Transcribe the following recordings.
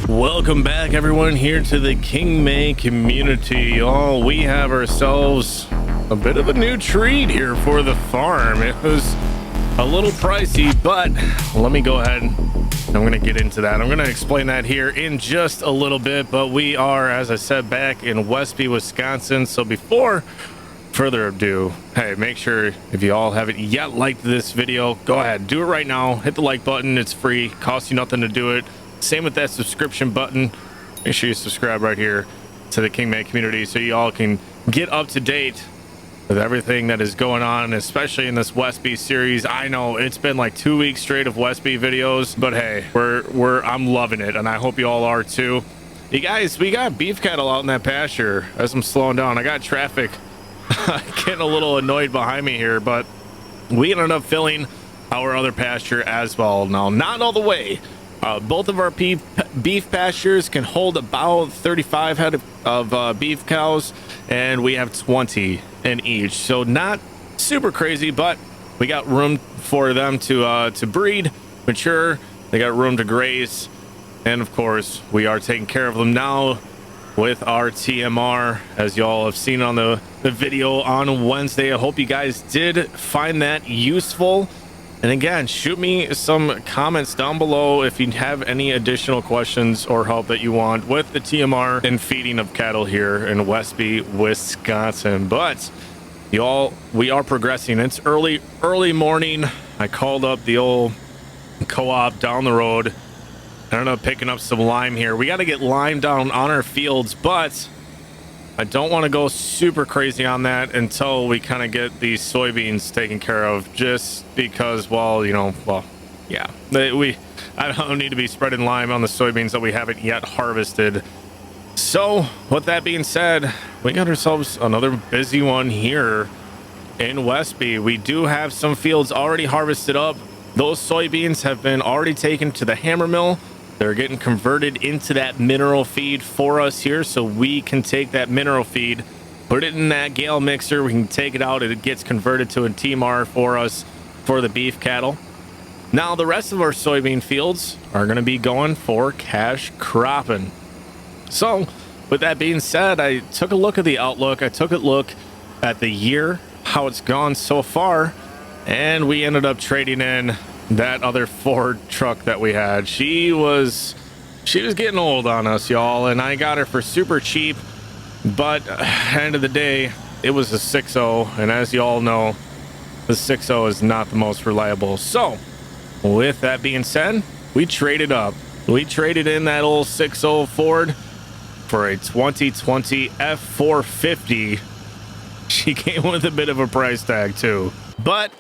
Welcome back, everyone, here to the King May community. Oh, we have ourselves a bit of a new treat here for the farm. It was a little pricey, but let me go ahead. I'm going to get into that. I'm going to explain that here in just a little bit, but we are, as I said, back in Westby, Wisconsin. So before further ado, hey, make sure if you all haven't yet liked this video, go ahead, do it right now. Hit the like button. It's free, costs you nothing to do it. Same with that subscription button. Make sure you subscribe right here to the King May community so you all can get up to date with everything that is going on, especially in this Westby series. I know it's been like 2 weeks straight of Westby videos, but hey, I'm loving it, and I hope you all are too. You guys, we got beef cattle out in that pasture. As I'm slowing down, I got traffic getting a little annoyed behind me here, but we ended up filling our other pasture as well. Now, not all the way. Both of our beef pastures can hold about 35 head of beef cows, and we have 20 in each. So not super crazy, but we got room for them to breed, mature. They got room to graze, and of course, we are taking care of them now with our TMR, as y'all have seen on the video on Wednesday. I hope you guys did find that useful. And again, shoot me some comments down below if you have any additional questions or help that you want with the TMR and feeding of cattle here in Westby, Wisconsin. But y'all, we are progressing. It's early morning. I called up the old co-op down the road. I ended up picking up some lime here. We got to get lime down on our fields, but I don't want to go super crazy on that until we kind of get these soybeans taken care of, just because, yeah, I don't need to be spreading lime on the soybeans that we haven't yet harvested. So with that being said, we got ourselves another busy one here in Westby. We do have some fields already harvested up. Those soybeans have been already taken to the hammer mill. They're getting converted into that mineral feed for us here, so we can take that mineral feed, put it in that Gale mixer. We can take it out, and it gets converted to a TMR for us for the beef cattle. Now, the rest of our soybean fields are going to be going for cash cropping. So, with that being said, I took a look at the outlook. I took a look at the year, how it's gone so far, and we ended up trading in that other Ford truck that we had. She was getting old on us, y'all, and I got her for super cheap, but at the end of the day, it was a 6.0, and as you all know, the 6.0 is not the most reliable. So with that being said, we traded up. We traded in that old 6.0 Ford for a 2020 F450. She came with a bit of a price tag too, but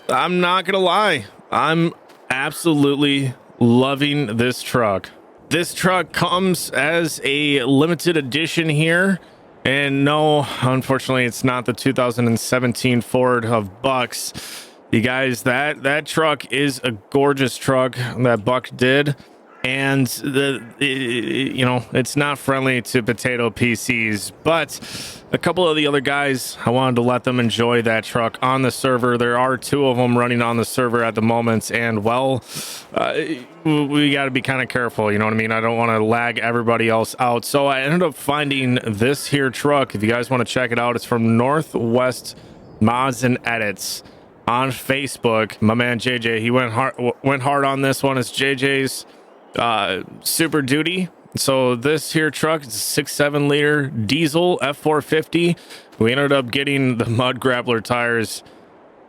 I'm not gonna lie, I'm absolutely loving this truck. This truck comes as a limited edition here, and no, unfortunately, it's not the 2017 Ford of Bucks. You guys, that truck is a gorgeous truck that Buck did, and it's not friendly to potato PCs, but a couple of the other guys, I wanted to let them enjoy that truck on the server. There are 2 of them running on the server at the moment, and well, we got to be kind of careful, you know what I mean? I don't want to lag everybody else out. So I ended up finding this here truck. If you guys want to check it out, it's from Northwest Mods and Edits on Facebook. My man JJ, he went hard on this one. It's JJ's Super Duty. So this here truck is a 6.7 liter diesel F450. We ended up getting the Mud Grappler tires.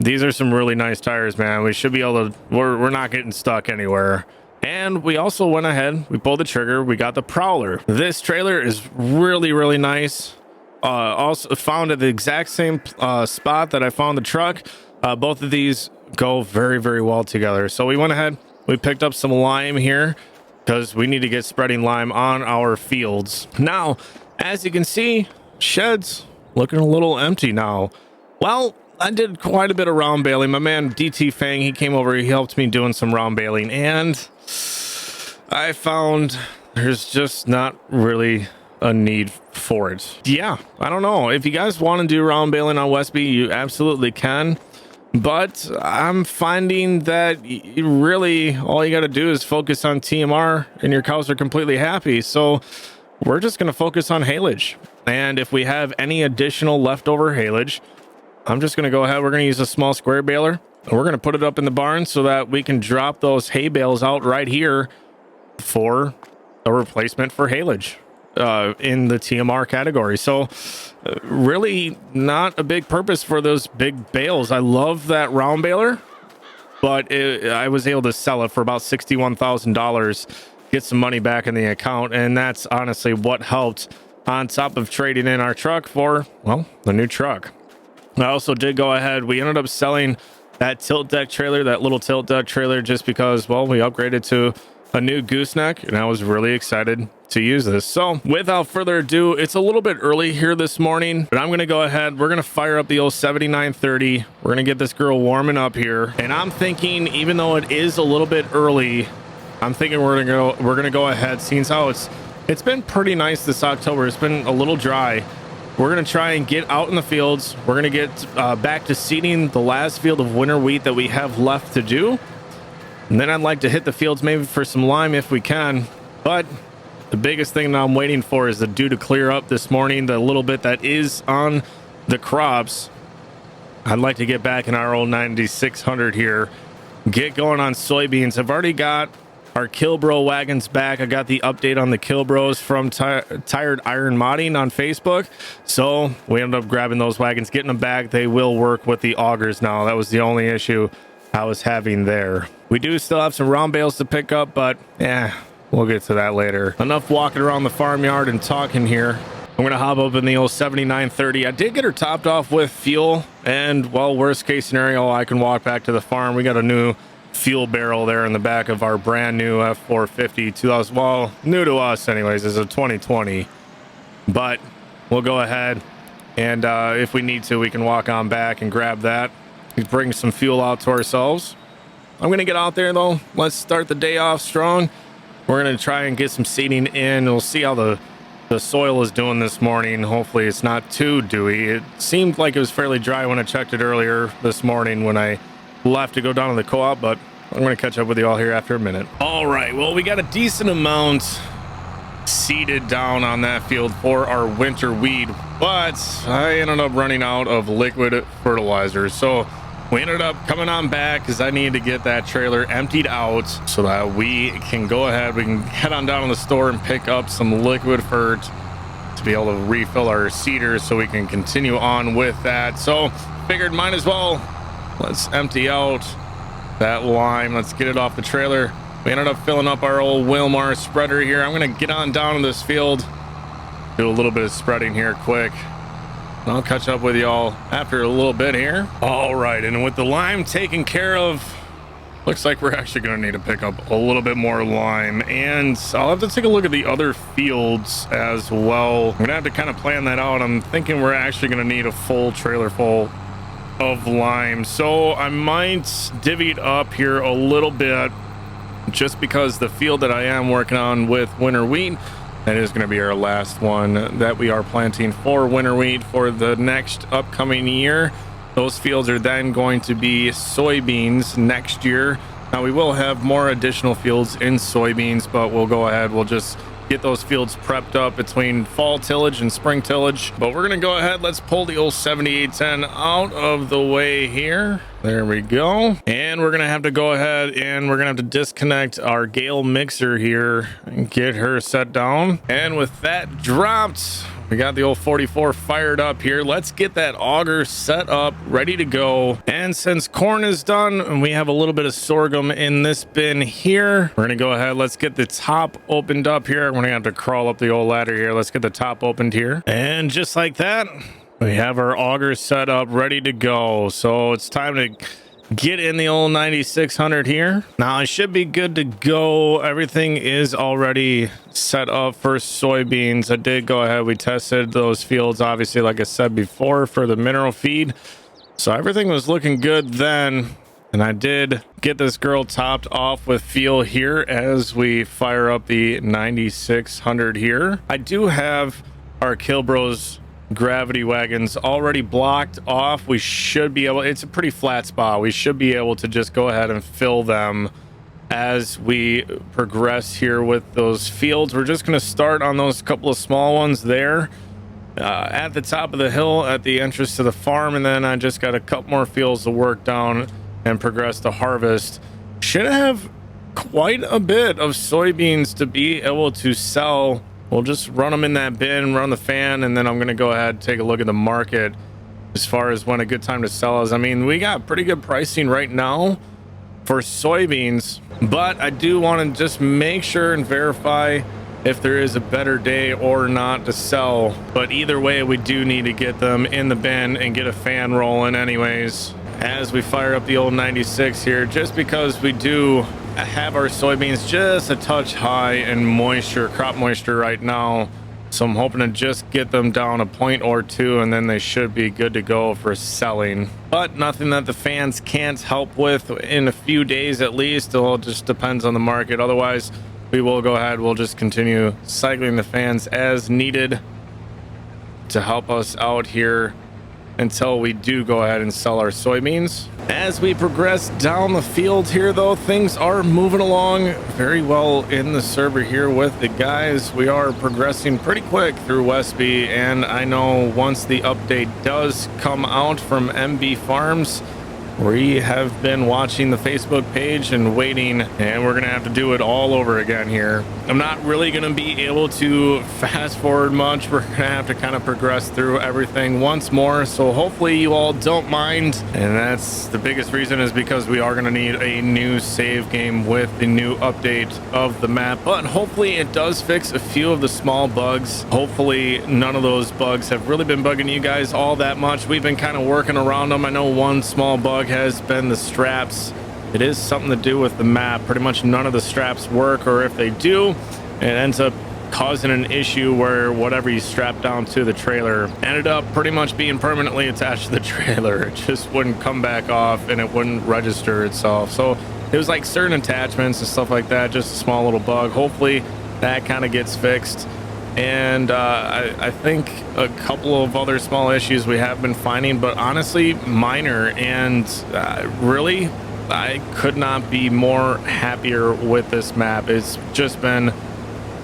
These are some really nice tires, man. We should be able to, we're not getting stuck anywhere. And we also went ahead, we pulled the trigger, we got the Prowler. This trailer is really nice. Also found at the exact same spot that I found the truck. Both of these go very well together. So we went ahead, we picked up some lime here, because we need to get spreading lime on our fields. Now, as you can see, shed's looking a little empty now. Well, I did quite a bit of round baling. My man DT Fang, he came over, he helped me doing some round baling, and I found there's just not really a need for it. Yeah, I don't know. If you guys want to do round baling on Westby, you absolutely can. But I'm finding that really all you got to do is focus on TMR and your cows are completely happy. So we're just going to focus on haylage. And if we have any additional leftover haylage, I'm just going to go ahead. We're going to use a small square baler and we're going to put it up in the barn so that we can drop those hay bales out right here for a replacement for haylage in the TMR category. So really not a big purpose for those big bales. I love that round baler, but I was able to sell it for about $61,000, get some money back in the account. And that's honestly what helped on top of trading in our truck for, well, the new truck. I also did go ahead. We ended up selling that tilt deck trailer, that little tilt deck trailer, just because, well, we upgraded to a new gooseneck and I was really excited to use this. So without further ado, it's a little bit early here this morning, but I'm going to go ahead. We're going to fire up the old 7930. We're going to get this girl warming up here. And I'm thinking, even though it is a little bit early, I'm thinking we're going to go ahead, seeing how it's been pretty nice this October. It's been a little dry. We're going to try and get out in the fields. We're going to get back to seeding the last field of winter wheat that we have left to do. And then I'd like to hit the fields maybe for some lime if we can. But the biggest thing that I'm waiting for is the dew to clear up this morning. The little bit that is on the crops, I'd like to get back in our old 9600 here. Get going on soybeans. I've already got our Kilbro wagons back. I got the update on the Kilbros from Tired Iron Modding on Facebook. So we ended up grabbing those wagons, getting them back. They will work with the augers now. That was the only issue I was having there. We do still have some round bales to pick up, but we'll get to that later. Enough walking around the farmyard and talking here. I'm going to hop up in the old 7930. I did get her topped off with fuel, and, well, worst case scenario, I can walk back to the farm. We got a new fuel barrel there in the back of our brand new F450 2000. Well, new to us anyways. It's a 2020, but we'll go ahead and if we need to, we can walk on back and grab that. Bring some fuel out to ourselves. I'm going to get out there though. Let's start the day off strong. We're going to try and get some seeding in. We'll see how the soil is doing this morning. Hopefully it's not too dewy. It seemed like it was fairly dry when I checked it earlier this morning when I left to go down to the co-op, but I'm going to catch up with you all here after a minute. All right, well, we got a decent amount seeded down on that field for our winter weed, but I ended up running out of liquid fertilizer. So we ended up coming on back because I needed to get that trailer emptied out so that we can go ahead. We can head on down to the store and pick up some liquid fert to be able to refill our seeders so we can continue on with that. So figured might as well, let's empty out that lime. Let's get it off the trailer. We ended up filling up our old Wilmar spreader here. I'm going to get on down to this field, do a little bit of spreading here quick. I'll catch up with y'all after a little bit here. All right, and with the lime taken care of, looks like we're actually going to need to pick up a little bit more lime, and I'll have to take a look at the other fields as well. I'm going to have to kind of plan that out. I'm thinking we're actually going to need a full trailer full of lime, so I might divvy it up here a little bit just because the field that I am working on with winter wheat, that is going to be our last one that we are planting for winter wheat for the next upcoming year. Those fields are then going to be soybeans next year. Now we will have more additional fields in soybeans, but we'll go ahead. We'll just get those fields prepped up between fall tillage and spring tillage. But we're going to go ahead. Let's pull the old 7810 out of the way here. There we go. And we're going to have to go ahead and we're going to have to disconnect our Gale mixer here and get her set down. And with that dropped, we got the old 44 fired up here. Let's get that auger set up, ready to go. And since corn is done and we have a little bit of sorghum in this bin here, we're going to go ahead. Let's get the top opened up here. We're going to have to crawl up the old ladder here. Let's get the top opened here. And just like that, we have our auger set up, ready to go. So it's time to get in the old 9600 here. Now I should be good to go. Everything is already set up for soybeans. I did go ahead. We tested those fields, obviously, like I said before, for the mineral feed. So everything was looking good then. And I did get this girl topped off with fuel here as we fire up the 9600 here. I do have our Kilbros gravity wagons already blocked off. We should be able, it's a pretty flat spot. We should be able to just go ahead and fill them as we progress here with those fields. We're just going to start on those couple of small ones there at the top of the hill at the entrance to the farm, and then I just got a couple more fields to work down and progress to harvest. Should have quite a bit of soybeans to be able to sell. We'll just run them in that bin, run the fan, and then I'm going to go ahead and take a look at the market as far as when a good time to sell is. I mean, we got pretty good pricing right now for soybeans, but I do want to just make sure and verify if there is a better day or not to sell. But either way, we do need to get them in the bin and get a fan rolling anyways as we fire up the old 96 here, just because we do have our soybeans just a touch high in moisture, crop moisture right now. So I'm hoping to just get them down a point or two, and then they should be good to go for selling. But nothing that the fans can't help with in a few days at least. It all just depends on the market. Otherwise, we will go ahead. We'll just continue cycling the fans as needed to help us out here until we do go ahead and sell our soybeans. As we progress down the field here, though, things are moving along very well in the server here with the guys. We are progressing pretty quick through Westby, and I know once the update does come out from MB Farms, we have been watching the Facebook page and waiting, and we're gonna have to do it all over again here. I'm not really gonna be able to fast forward much. We're gonna have to kind of progress through everything once more, so hopefully you all don't mind. And that's the biggest reason, is because we are gonna need a new save game with the new update of the map. But hopefully it does fix a few of the small bugs. Hopefully none of those bugs have really been bugging you guys all that much. We've been kind of working around them. I know one small bug has been the straps. It is something to do with the map. Pretty much none of the straps work, or if they do, it ends up causing an issue where whatever you strap down to the trailer ended up pretty much being permanently attached to the trailer. It just wouldn't come back off and it wouldn't register itself. So it was like certain attachments and stuff like that, just a small little bug. Hopefully that kind of gets fixed. And I think a couple of other small issues we have been finding, but honestly minor, and really I could not be more happier with this map. It's just been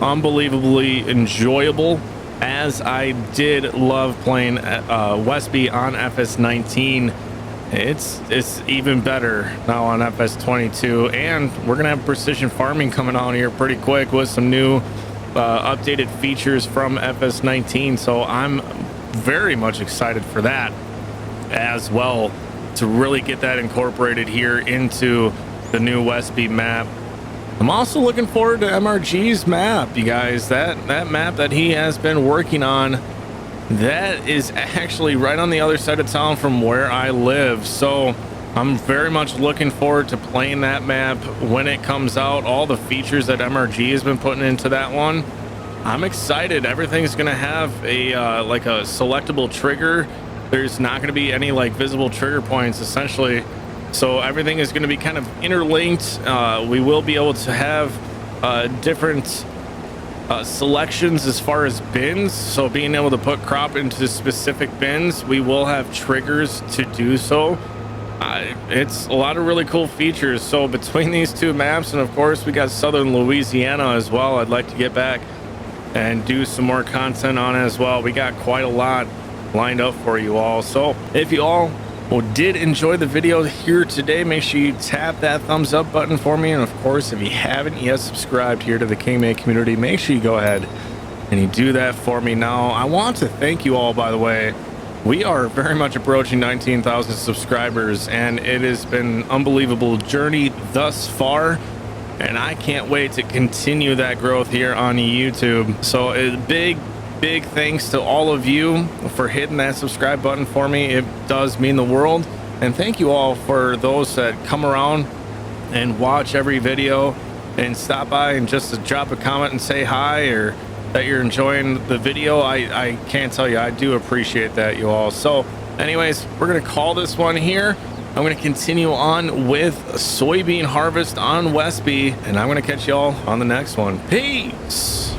unbelievably enjoyable, as I did love playing Westby on FS19. It's even better now on FS22, and we're gonna have precision farming coming on here pretty quick with some new updated features from FS19, so I'm very much excited for that as well, to really get that incorporated here into the new Westby map. I'm also looking forward to MRG's map, you guys. That map that he has been working on, that is actually right on the other side of town from where I live, so I'm very much looking forward to playing that map when it comes out. All the features that MRG has been putting into that one, I'm excited. Everything's gonna have a like a selectable trigger. There's not gonna be any like visible trigger points essentially, so everything is gonna be kind of interlinked. We will be able to have different selections as far as bins, so being able to put crop into specific bins, we will have triggers to do so. It's a lot of really cool features. So between these two maps, and of course we got Southern Louisiana as well, I'd like to get back and do some more content on it as well. We got quite a lot lined up for you all. So if you all did enjoy the video here today, make sure you tap that thumbs up button for me, and of course if you haven't yet subscribed here to the KingMay community, make sure you go ahead and you do that for me now. I want to thank you all, by the way. We are very much approaching 19,000 subscribers, and it has been an unbelievable journey thus far, and I can't wait to continue that growth here on YouTube. So a big thanks to all of you for hitting that subscribe button for me. It does mean the world. And thank you all for those that come around and watch every video and stop by and just to drop a comment and say hi, or that you're enjoying the video. I can't tell you, I do appreciate that, you all. So anyways, we're gonna call this one here. I'm gonna continue on with soybean harvest on Westby, and I'm gonna catch y'all on the next one. Peace.